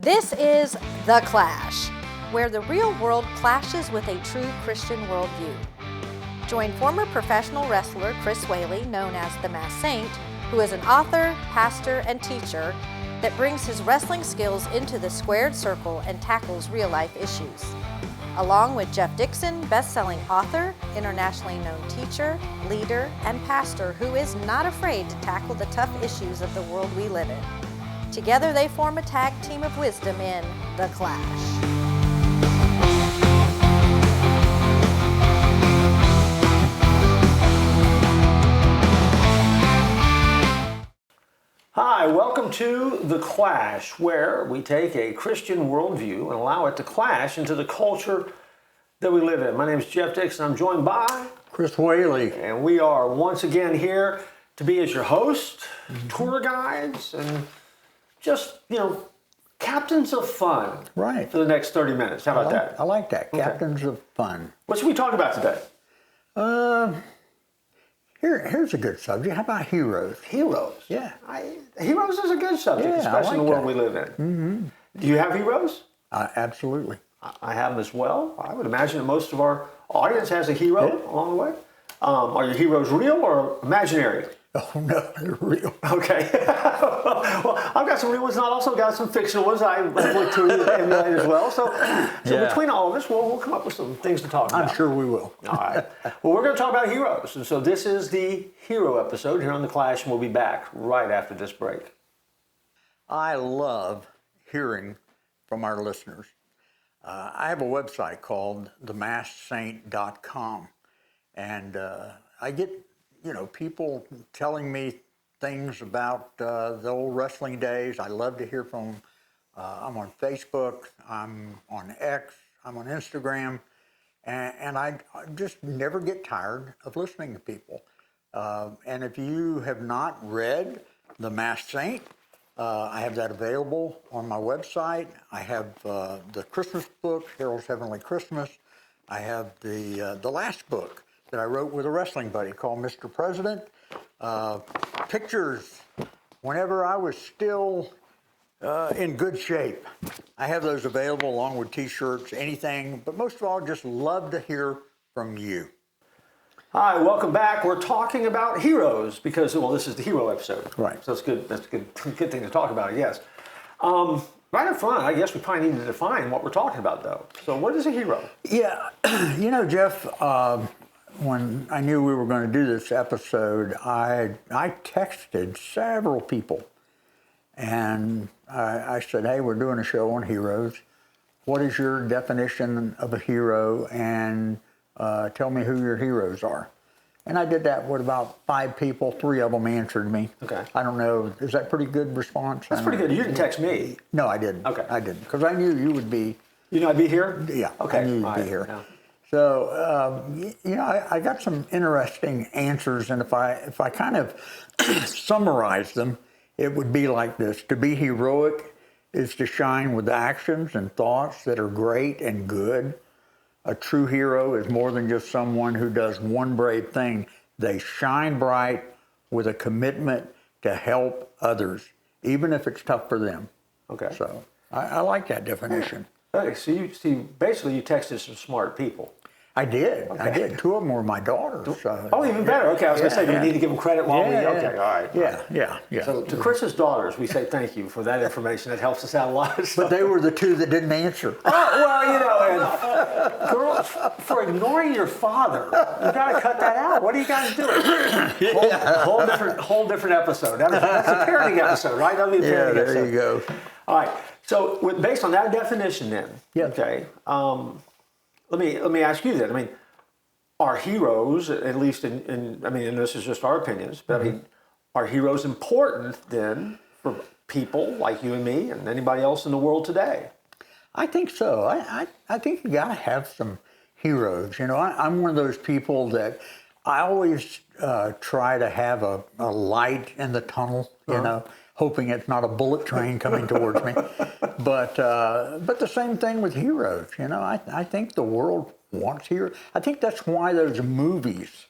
This is The Clash, where the real world clashes with a true Christian worldview. Join former professional wrestler Chris Whaley, known as the Masked Saint, who is an author, pastor, and teacher that brings his wrestling skills into the squared circle and tackles real-life issues. Along with Jeff Dixon, best-selling author, internationally known teacher, leader, and pastor who is not afraid to tackle the tough issues of the world we live in. Together they form a tag team of wisdom in The Clash. Hi, welcome to The Clash, where we take a Christian worldview and allow it to clash into the culture that we live in. My name is Jeff Dixon. I'm joined by Chris Whaley. And we are once again here to be as your host, tour guides, and just, captains of fun. Right. For the next 30 minutes. How about that? I like that. Captains of fun. What should we talk about today? Here's a good subject. How about heroes? Heroes? Yeah. Heroes is a good subject, Yeah, especially in the world that. we live in. Mm-hmm. Do you have heroes? Absolutely. I have them as well. I would imagine that most of our audience has a hero along the way. Are your heroes real or imaginary? Oh, no, they're real. Okay. Well, I've got some real ones, and I've also got some fictional ones I've looked to emulate as well. So between all of us, we'll come up with some things to talk about. I'm sure we will. All right. Well, we're going to talk about heroes. And so this is the hero episode here on The Clash, and we'll be back right after this break. I love hearing from our listeners. I have a website called themaskedsaint.com, and I get people telling me things about the old wrestling days. I love to hear from them. I'm on Facebook, I'm on X, I'm on Instagram, and I just never get tired of listening to people. And if you have not read The Masked Saint, I have that available on my website. I have the Christmas book, Harold's Heavenly Christmas. I have the last book that I wrote with a wrestling buddy called Mr. President. Pictures whenever I was still in good shape. I have those available along with t-shirts, anything, but most of all, just love to hear from you. Hi, welcome back. We're talking about heroes because, this is the hero episode. Right. So it's good. That's a good thing to talk about, yes. Right up front, I guess we probably need to define what we're talking about, though. So what is a hero? Yeah, Jeff, when I knew we were going to do this episode, I texted several people, and I said, hey, we're doing a show on heroes. What is your definition of a hero? And tell me who your heroes are. And I did that with about 5 people. 3 of them answered me. Okay. I don't know. Is that pretty good response? That's pretty good. You didn't text me. No, I didn't. Okay. I didn't, because I knew you would be. You know I'd be here? Yeah. Okay. I knew you'd be here. Yeah. So, I got some interesting answers, and if I kind of summarize them, it would be like this. To be heroic is to shine with actions and thoughts that are great and good. A true hero is more than just someone who does one brave thing. They shine bright with a commitment to help others, even if it's tough for them. Okay. So I like that definition. Okay, so you texted some smart people. I did. Okay. I did. 2 of them were my daughters. Even better. Okay, I was going to say, do we need to give them credit while we... Okay, all right. Yeah. So to Chris's daughters, we say thank you for that information. That helps us out a lot. But they were the 2 that didn't answer. And girls, for ignoring your father, you got to cut that out. What are you guys doing? Whole different episode. That's a parenting episode, right? That'll be a parenting episode. There you go. All right. So based on that definition then, okay, let me ask you then. I mean, are heroes, at least and this is just our opinions, but are heroes important then for people like you and me and anybody else in the world today? I think so. I think you got to have some heroes. I'm one of those people that I always try to have a light in the tunnel, hoping it's not a bullet train coming towards me. But the same thing with heroes. I think the world wants heroes. I think that's why those movies,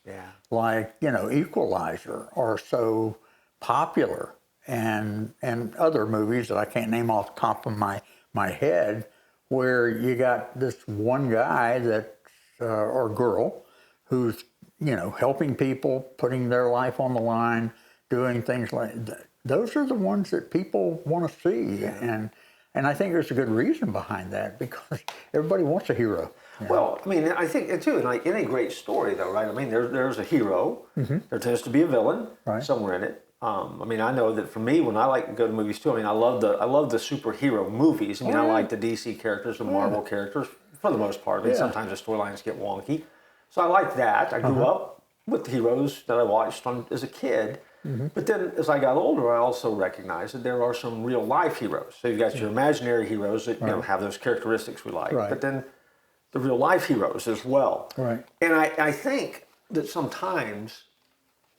like Equalizer, are so popular, and other movies that I can't name off the top of my my head, where you got this one guy that or girl who's helping people, putting their life on the line, doing things like that. Those are the ones that people want to see, and I think there's a good reason behind that, because everybody wants a hero. Well, I mean, I think too, in any great story, though, right? I mean, there's a hero. There tends to be a villain somewhere in it. I mean, I know that for me, when I like to go to movies too, I mean, I love the superhero movies. I mean, I like the DC characters, the Marvel characters, for the most part. I mean, sometimes the storylines get wonky, so I like that. I grew up with the heroes that I watched as a kid. But then, as I got older, I also recognized that there are some real life heroes. So you've got your imaginary heroes that have those characteristics we like, but then the real life heroes as well. Right. And I think that sometimes,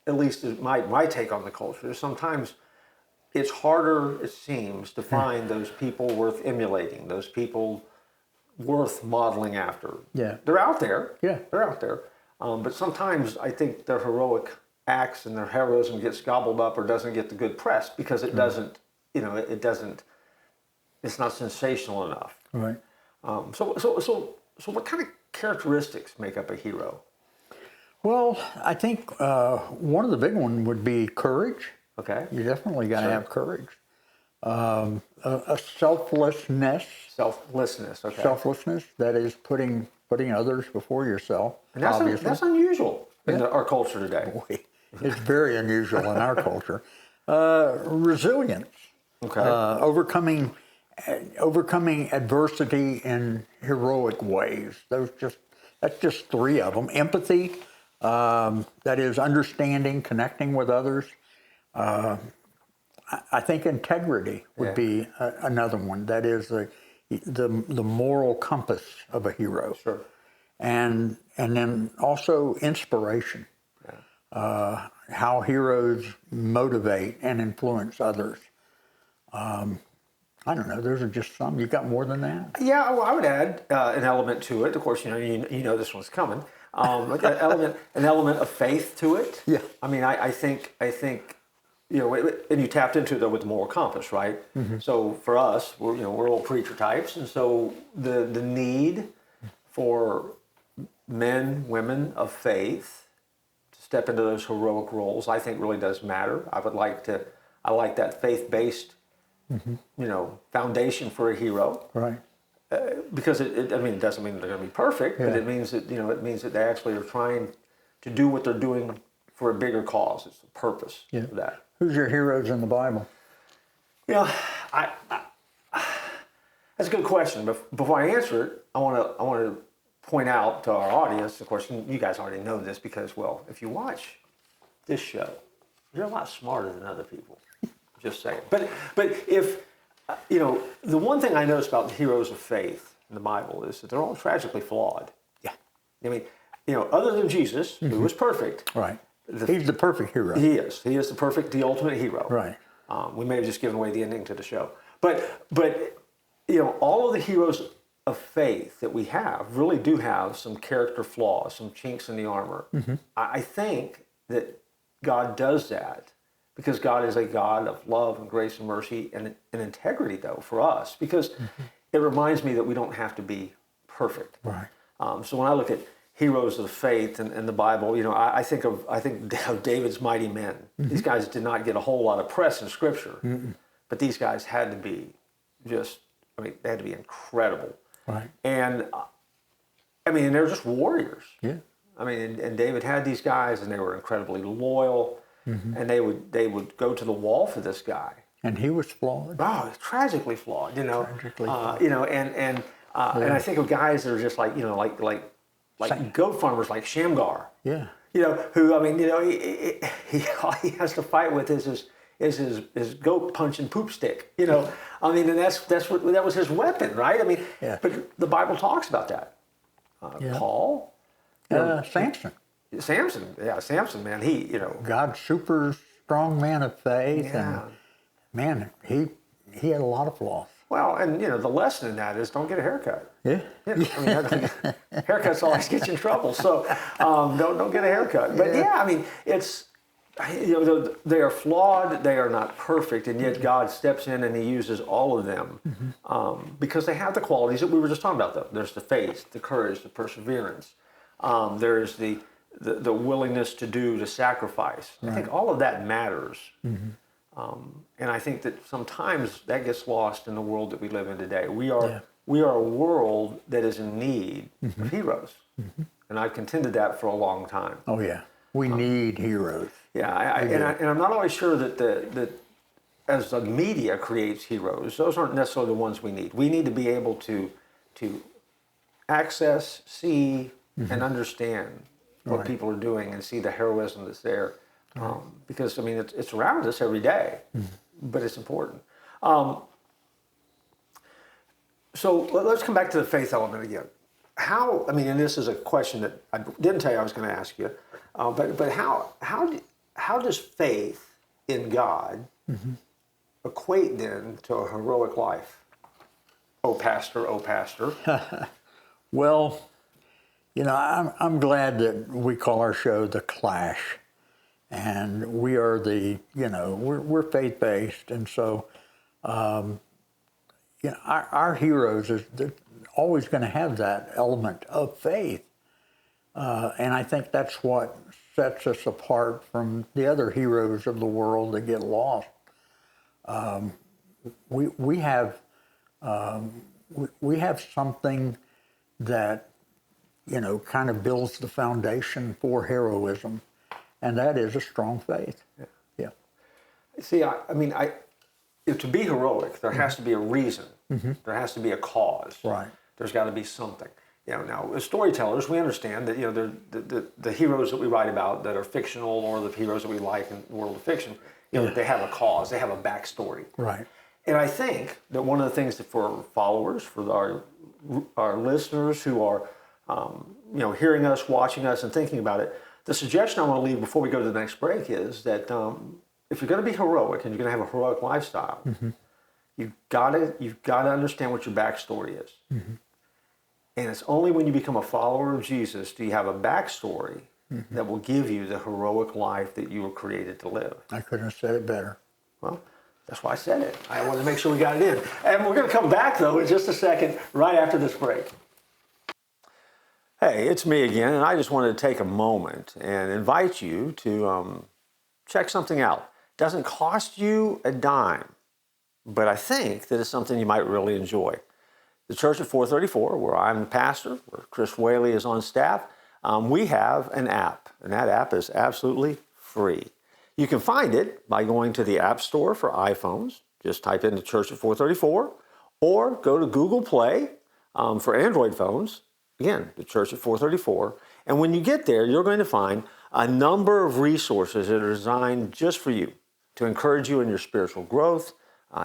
at least my take on the culture, is sometimes it's harder, it seems, to find those people worth emulating, those people worth modeling after. Yeah. They're out there. Yeah. They're out there. But sometimes I think their heroic acts and their heroism gets gobbled up or doesn't get the good press because it doesn't, it's not sensational enough. Right. So what kind of characteristics make up a hero? Well, I think one of the big ones would be courage. Okay. You definitely got to have courage. A selflessness. Selflessness. Okay. Selflessness, that is putting others before yourself. And that's unusual in our culture today. Boy, it's very unusual in our culture. Resilience. Okay. Overcoming adversity in heroic ways. That's just three of them. Empathy, that is understanding, connecting with others. I think integrity would be another one. That is the moral compass of a hero. Sure. And then also inspiration. How heroes motivate and influence others. I don't know. Those are just some. You got more than that? Yeah, well, I would add an element to it. Of course, you know this one's coming. An element of faith to it. Yeah. I mean, I think and you tapped into it though with the moral compass, right? So for us, we're old preacher types, and so the need for men, women of faith to step into those heroic roles, I think really does matter. I like that faith-based, foundation for a hero. Right. Because it doesn't mean they're going to be perfect, but it means that they actually are trying to do what they're doing for a bigger cause. It's the purpose of that. Who's your heroes in the Bible? That's a good question. But before I answer it, I want to point out to our audience. Of course, you guys already know this because, well, if you watch this show, you're a lot smarter than other people. Just saying. But if the one thing I notice about the heroes of faith in the Bible is that they're all tragically flawed. Yeah. I mean, other than Jesus, who was perfect. Right. He's the perfect hero. He is. He is the ultimate hero. Right. We may have just given away the ending to the show. But all of the heroes of faith that we have really do have some character flaws, some chinks in the armor. I think that God does that because God is a God of love and grace and mercy and integrity, though, for us, because it reminds me that we don't have to be perfect. Right. So when I look at heroes of faith in the Bible, I think of David's mighty men. These guys did not get a whole lot of press in Scripture, but these guys had to be they had to be incredible. Right. And they're just warriors. Yeah. And David had these guys, and they were incredibly loyal, and they would go to the wall for this guy. And he was flawed. Oh, tragically flawed. Tragically flawed. And I think of guys that are just like goat farmers like Shamgar. Yeah. Who all he has to fight with is his goat punch and poop stick. And that was his weapon, right? But the Bible talks about that. Paul. Samson, man, God's super strong man of faith, Yeah. and man, he had a lot of flaws. Well, and the lesson in that is don't get a haircut. Yeah. Haircuts always get you in trouble, so don't get a haircut. But it's they are flawed, they are not perfect, and yet God steps in and He uses all of them because they have the qualities that we were just talking about. Though there's the faith, the courage, the perseverance. There's the willingness to sacrifice. I think all of that matters, and I think that sometimes that gets lost in the world that we live in today. We are a world that is in need of heroes, and I've contended that for a long time. Oh yeah, we need heroes. Yeah, and I'm not always sure that as the media creates heroes, those aren't necessarily the ones we need. We need to be able to access, see, and understand what people are doing and see the heroism that's there. Because, I mean, it's around us every day, but it's important. So let's come back to the faith element again. How, I mean, and this is a question that I didn't tell you I was going to ask you, but how does faith in God equate then to a heroic life? Oh, pastor. Well, you know, I'm glad that we call our show The Clash, and we are we're faith-based, and so, our heroes they're always going to have that element of faith, and I think that's what sets us apart from the other heroes of the world that get lost. We have something that kind of builds the foundation for heroism, and that is a strong faith. Yeah. See, I mean, to be heroic, there has to be a reason. There has to be a cause. Right. There's got to be something. Now as storytellers, we understand that the heroes that we write about that are fictional, or the heroes that we like in the world of fiction, that they have a cause, they have a backstory. Right. And I think that one of the things that for followers, for our listeners who are hearing us, watching us, and thinking about it, the suggestion I want to leave before we go to the next break is that if you're going to be heroic and you're going to have a heroic lifestyle, you've got to understand what your backstory is. And it's only when you become a follower of Jesus do you have a backstory that will give you the heroic life that you were created to live. I couldn't have said it better. Well, that's why I said it. I wanted to make sure we got it in. And we're going to come back, though, in just a second, right after this break. Hey, it's me again, and I just wanted to take a moment and invite you to check something out. It doesn't cost you a dime, but I think that it's something you might really enjoy. The Church at 434, where I'm the pastor, where Chris Whaley is on staff, we have an app, and that app is absolutely free. You can find it by going to the App Store for iPhones. Just type in the Church at 434, or go to Google Play for Android phones. Again, the Church at 434. And when you get there, you're going to find a number of resources that are designed just for you to encourage you in your spiritual growth,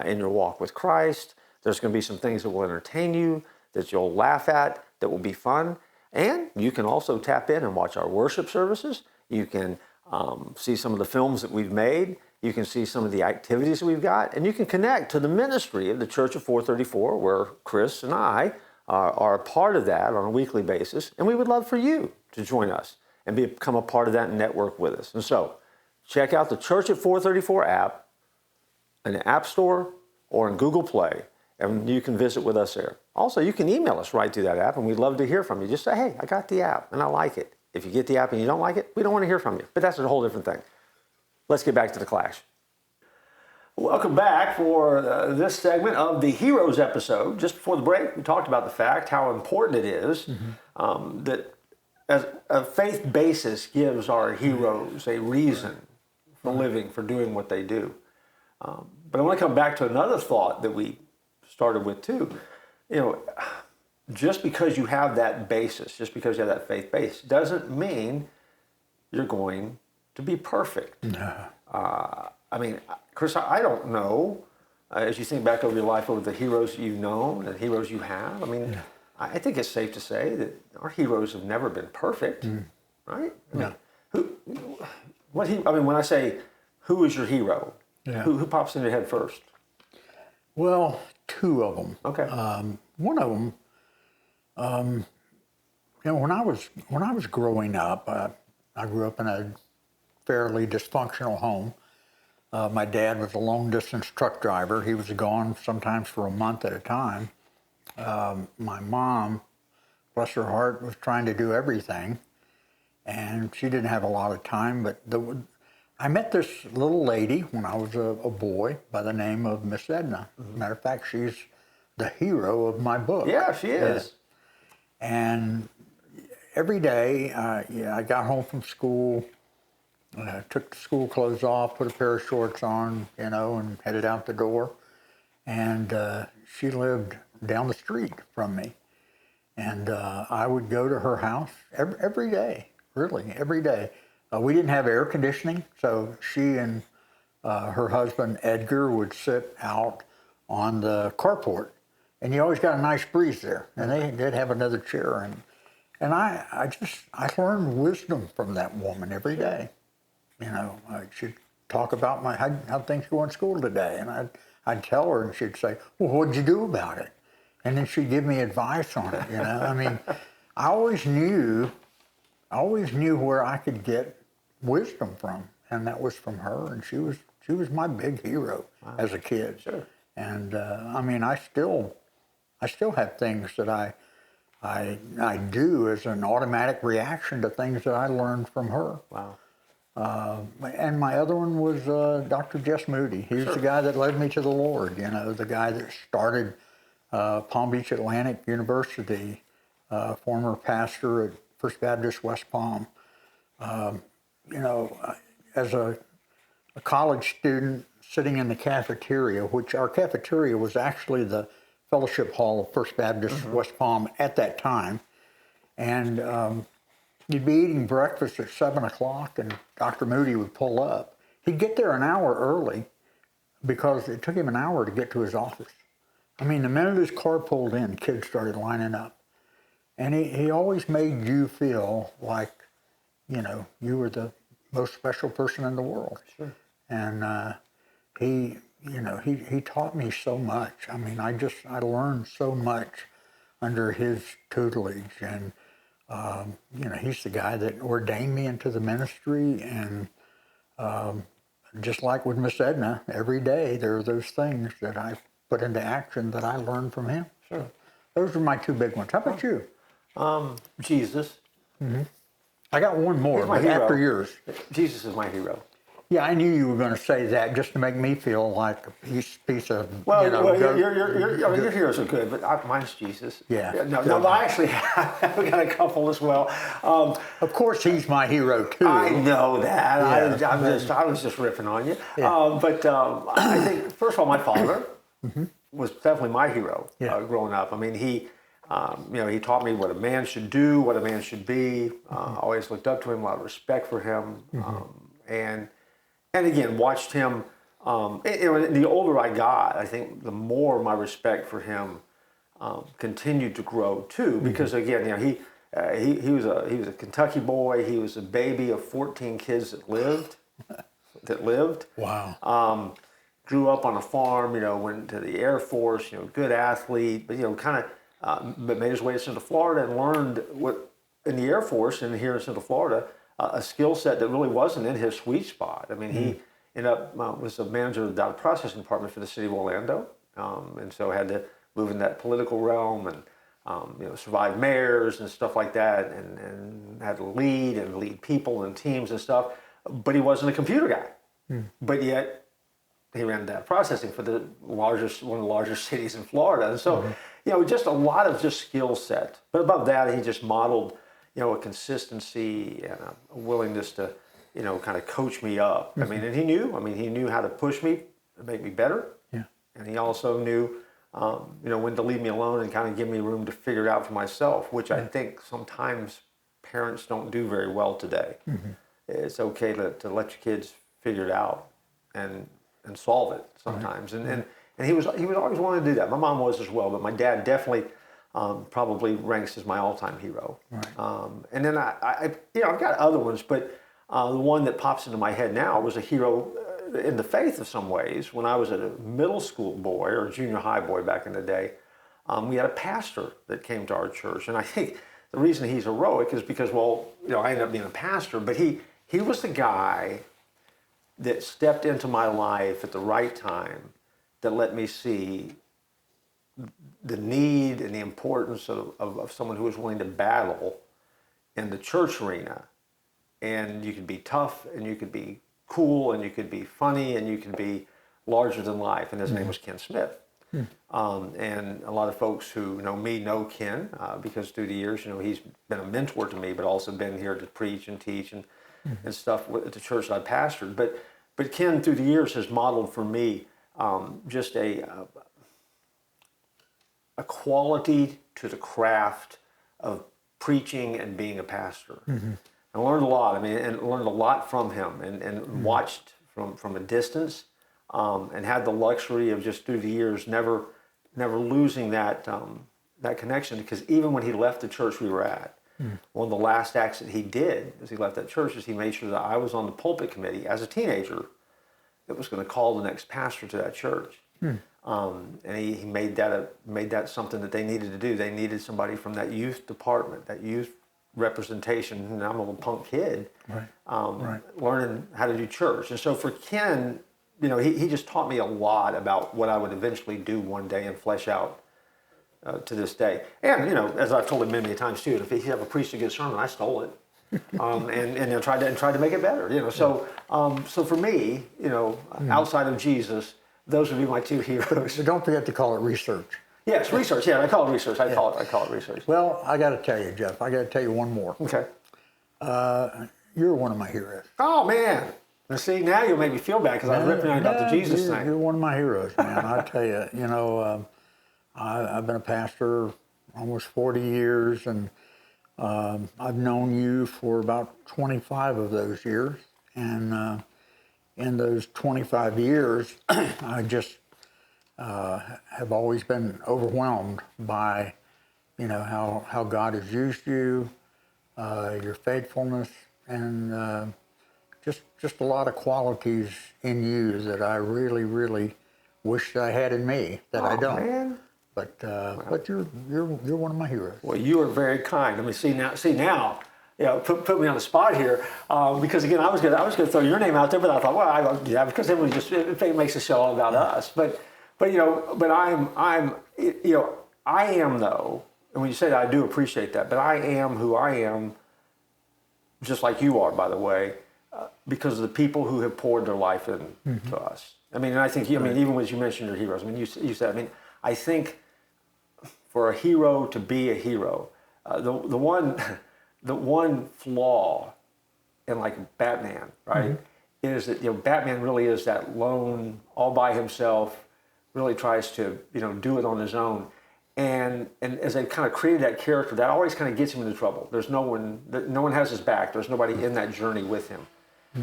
in your walk with Christ. There's going to be some things that will entertain you, that you'll laugh at, that will be fun. And you can also tap in and watch our worship services. You can see some of the films that we've made. You can see some of the activities that we've got. And you can connect to the ministry of the Church of 434, where Chris and I are a part of that on a weekly basis. And we would love for you to join us and become a part of that network with us. And so check out the Church at 434 app in the App Store or in Google Play, and you can visit with us there. Also, you can email us right through that app, and we'd love to hear from you. Just say, hey, I got the app, and I like it. If you get the app and you don't like it, we don't want to hear from you. But that's a whole different thing. Let's get back to the clash. Welcome back for this segment of the Heroes episode. Just before the break, we talked about the fact how important it is that as a faith basis gives our heroes a reason for living, for doing what they do. But I want to come back to another thought that we started with too. Just because you have that basis, just because you have that faith base, doesn't mean you're going to be perfect. No. I mean, Chris, I don't know, as you think back over your life, over the heroes you've known and heroes you have, I mean, I think it's safe to say that our heroes have never been perfect, right? I mean, when I say, who is your hero? Yeah. Who pops in your head first? Well, two of them. Okay. One of them, when I was growing up, I grew up in a fairly dysfunctional home. My dad was a long-distance truck driver. He was gone sometimes for a month at a time. My mom, bless her heart, was trying to do everything, and she didn't have a lot of time. But I met this little lady when I was a boy by the name of Miss Edna. Matter of fact, she's the hero of my book. Yeah, she is. And every day, I got home from school, took the school clothes off, put a pair of shorts on, and headed out the door. And she lived down the street from me. And I would go to her house every day, really, every day. We didn't have air conditioning, so she and her husband, Edgar, would sit out on the carport. And you always got a nice breeze there. And they'd have another chair. And I learned wisdom from that woman every day. She'd talk about how things go in school today. And I'd tell her, and she'd say, well, what'd you do about it? And then she'd give me advice on it, I mean, I always knew where I could get wisdom from. And that was from her. And she was my big hero as a kid. Sure. And I mean, I still have things that I do as an automatic reaction to things that I learned from her. Wow. And my other one was Dr. Jess Moody. He was the guy that led me to the Lord, the guy that started Palm Beach Atlantic University, former pastor at First Baptist West Palm. As a college student sitting in the cafeteria, which our cafeteria was actually the fellowship hall of First Baptist West Palm at that time. And you'd be eating breakfast at 7 o'clock and Dr. Moody would pull up. He'd get there an hour early because it took him an hour to get to his office. I mean, the minute his car pulled in, kids started lining up. And he always made you feel like, you were the most special person in the world. Sure. And he taught me so much. I mean, I learned so much under his tutelage. And, he's the guy that ordained me into the ministry. And just like with Miss Edna, every day there are those things that I put into action that I learned from him. Sure. Those are my two big ones. How about you? Jesus. Mm-hmm. I got one more, but hero. after yours. Jesus is my hero. Yeah, I knew you were going to say that just to make me feel like a piece of. Your heroes are good, but mine's Jesus. Yeah. No, I actually have got a couple as well. Of course, he's my hero too. I know that. Yeah. I was just ripping on you. Yeah. I think first of all, my father was definitely my hero growing up. I mean, he taught me what a man should do, what a man should be. I always looked up to him, a lot of respect for him, and again, watched him. The older I got, I think the more my respect for him continued to grow too. Because again, he was a Kentucky boy. He was a baby of 14 kids that lived. Wow. Grew up on a farm. Went to the Air Force. Good athlete, but but made his way to Central Florida and learned what in the Air Force and here in Central Florida. A skill set that really wasn't in his sweet spot. I mean, he ended up was a manager of the data processing department for the city of Orlando, and so had to move in that political realm and survive mayors and stuff like that, and had to lead people and teams and stuff. But he wasn't a computer guy. But yet he ran data processing for one of the largest cities in Florida, and so just a lot of just skill set. But above that, he just modeled. A consistency and a willingness to, kind of coach me up. I mean, and he knew how to push me and make me better. Yeah. And he also knew, when to leave me alone and kind of give me room to figure it out for myself, which I think sometimes parents don't do very well today. It's okay to let your kids figure it out and solve it sometimes. And he was always willing to do that. My mom was as well, but my dad definitely. Probably ranks as my all-time hero. Right. And then I've got other ones, but the one that pops into my head now was a hero in the faith of some ways. When I was a middle school boy or junior high boy back in the day, we had a pastor that came to our church. And I think the reason he's heroic is because, I ended up being a pastor, but he He was the guy that stepped into my life at the right time that let me see the need and the importance of someone who was willing to battle in the church arena. And you could be tough, and you could be cool, and you could be funny, and you could be larger than life. And his name was Ken Smith. And a lot of folks who know me know Ken because through the years, he's been a mentor to me, but also been here to preach and teach and stuff at the church that I pastored. But Ken, through the years, has modeled for me just a quality to the craft of preaching and being a pastor. I learned a lot. And learned a lot from him, and watched from a distance, and had the luxury of just through the years never losing that connection. Because even when he left the church we were at, one of the last acts that he did as he left that church is he made sure that I was on the pulpit committee as a teenager that was going to call the next pastor to that church. And he made that something that they needed to do. They needed somebody from that youth department, that youth representation. And I'm a little punk kid, learning how to do church. And so for Ken, he just taught me a lot about what I would eventually do one day and flesh out to this day. And as I've told him many times too, if he ever preached a good sermon, I stole it. And tried to make it better. So for me, outside of Jesus, those would be my two heroes. So don't forget to call it research. Yes, research. Yeah, I call it research. I call it research. Well, I got to tell you, Jeff. I got to tell you one more. Okay. You're one of my heroes. Oh man! Now see, now you'll make me feel bad because I was ripping on about the Jesus thing. You're one of my heroes, man. I tell you, I've been a pastor almost 40 years, and I've known you for about 25 of those years. And in those 25 years, I just have always been overwhelmed by, how God has used you, your faithfulness, and just a lot of qualities in you that I really, really wish I had in me that I don't. Man. But you're one of my heroes. Well, you are very kind. Let me see now. Put me on the spot here because again, I was gonna throw your name out there, but I thought, because it was just it makes the show all about us. But I am though, and when you say that, I do appreciate that. But I am who I am, just like you are, by the way, because of the people who have poured their life into us. And I think even when you mentioned your heroes, you said, I think for a hero to be a hero, the one flaw in like Batman, right, is that Batman really is that lone, all by himself, really tries to do it on his own, and as they kind of created that character, that always kind of gets him into trouble. There's no one has his back. There's nobody in that journey with him.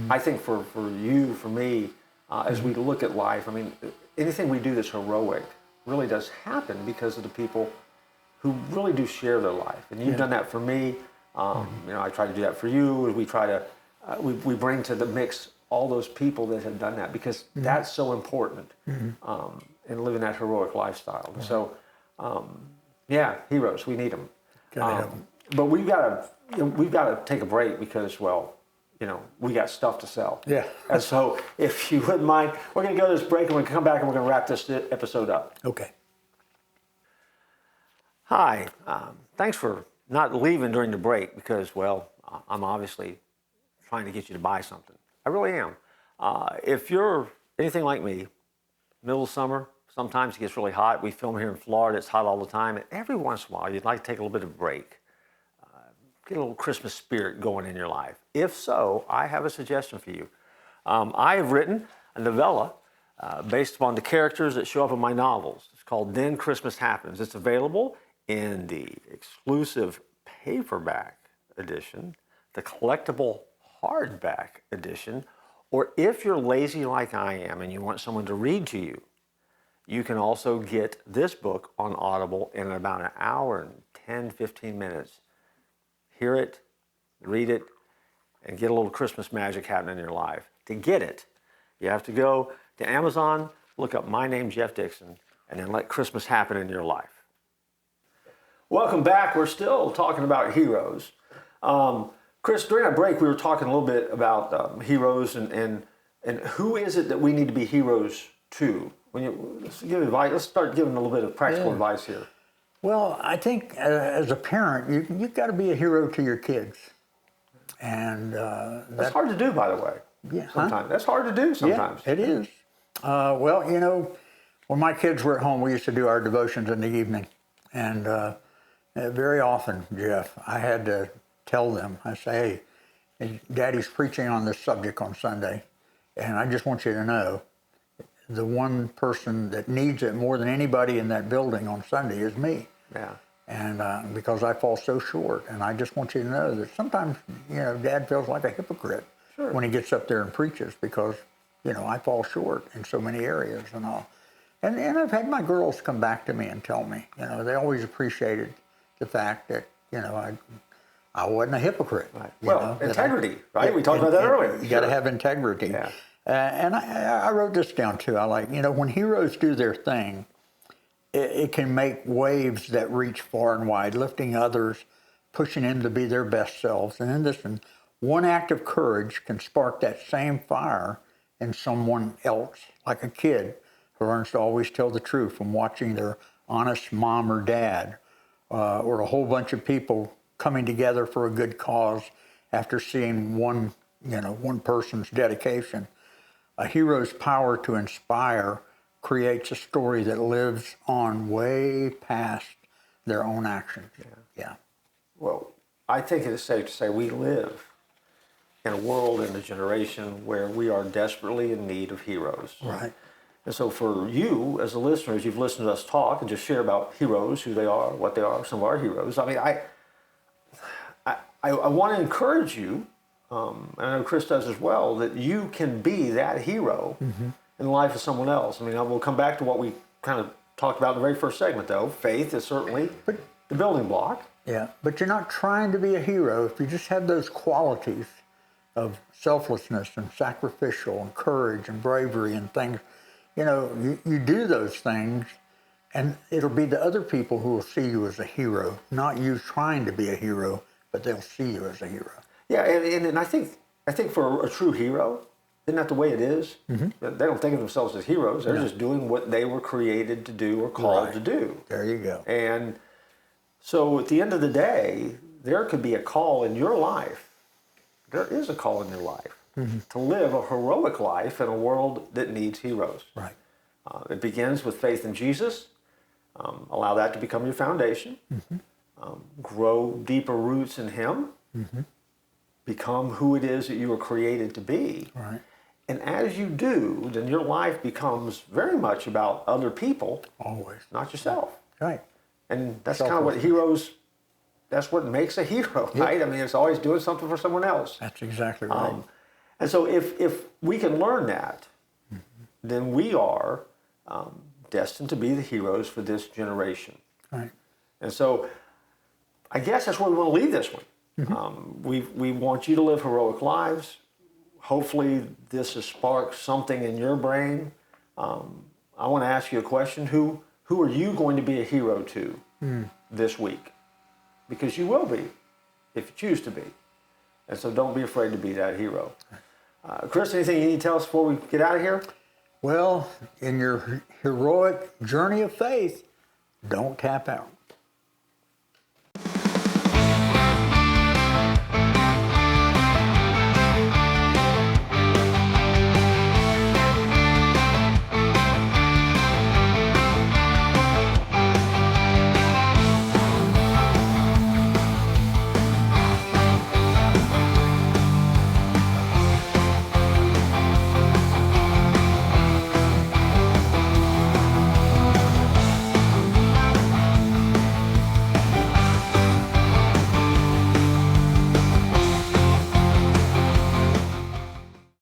I think for you, for me, as we look at life, anything we do that's heroic really does happen because of the people who really do share their life, and you've done that for me. I try to do that for you. We try to we bring to the mix all those people that have done that because that's so important in living that heroic lifestyle. So, heroes, we need them. But we've got to take a break because, we got stuff to sell. Yeah. And so, if you wouldn't mind, we're going to go to this break and we're going to come back and we're going to wrap this episode up. Okay. Hi. Thanks for not leaving during the break because, I'm obviously trying to get you to buy something. I really am. If you're anything like me, middle of summer, sometimes it gets really hot. We film here in Florida. It's hot all the time. And every once in a while, you'd like to take a little bit of a break. Get a little Christmas spirit going in your life. If so, I have a suggestion for you. I have written a novella based upon the characters that show up in my novels. It's called Then Christmas Happens. It's available in the exclusive paperback edition, the collectible hardback edition, or if you're lazy like I am and you want someone to read to you, you can also get this book on Audible in about an hour and 10, 15 minutes. Hear it, read it, and get a little Christmas magic happening in your life. To get it, you have to go to Amazon, look up My Name, Jeff Dixon, and then let Christmas happen in your life. Welcome back. We're still talking about heroes. Chris, during our break, we were talking a little bit about heroes and who is it that we need to be heroes to? Let's give advice. Let's start giving a little bit of practical advice here. Well, I think as a parent, you've got to be a hero to your kids. And that's hard to do, by the way. Yeah, sometimes. That's hard to do sometimes. Yeah, it is. Well, you know, when my kids were at home, we used to do our devotions in the evening. And very often, Jeff, I had to tell them, I say, hey, Daddy's preaching on this subject on Sunday, and I just want you to know, the one person that needs it more than anybody in that building on Sunday is me. Yeah. And because I fall so short, and I just want you to know that sometimes, you know, Dad feels like a hypocrite when he gets up there and preaches because, you know, I fall short in so many areas and all. And I've had my girls come back to me and tell me, you know, they always appreciated the fact that, you know, I wasn't a hypocrite. Right. Well, integrity, right? We talked about that earlier. You got to have integrity. Yeah. And I wrote this down too. I like, you know, when heroes do their thing, it can make waves that reach far and wide, lifting others, pushing them to be their best selves. And then listen, one act of courage can spark that same fire in someone else, like a kid who learns to always tell the truth from watching their honest mom or dad, or a whole bunch of people coming together for a good cause after seeing one person's dedication. A hero's power to inspire creates a story that lives on way past their own actions. Yeah. Well, I think it is safe to say we live in a world and a generation where we are desperately in need of heroes. Right. And so for you, as a listener, as you've listened to us talk and just share about heroes, who they are, what they are, some of our heroes, I mean, I want to encourage you, and I know Chris does as well, that you can be that hero in the life of someone else. I mean, we'll come back to what we kind of talked about in the very first segment, though. Faith is certainly the building block. Yeah, but you're not trying to be a hero if you just have those qualities of selflessness and sacrificial and courage and bravery and things. You know, you do those things, and it'll be the other people who will see you as a hero, not you trying to be a hero, but they'll see you as a hero. Yeah, and I think for a true hero, isn't that the way it is? They don't think of themselves as heroes. They're just doing what they were created to do or called to do. There you go. And so at the end of the day, there could be a call in your life. There is a call in your life to live a heroic life in a world that needs heroes. Right. It begins with faith in Jesus. Allow that to become your foundation. Grow deeper roots in Him. Become who it is that you were created to be. Right. And as you do, then your life becomes very much about other people. Always. Not yourself. Right. And that's kind of what heroes, that's what makes a hero, right? I mean, it's always doing something for someone else. That's exactly right. And so if we can learn that, then we are destined to be the heroes for this generation. Right. And so I guess that's where we want to leave this one. We want you to live heroic lives. Hopefully this has sparked something in your brain. I want to ask you a question. Who are you going to be a hero to this week? Because you will be, if you choose to be. And so don't be afraid to be that hero. Chris, anything you need to tell us before we get out of here? Well, in your heroic journey of faith, don't tap out.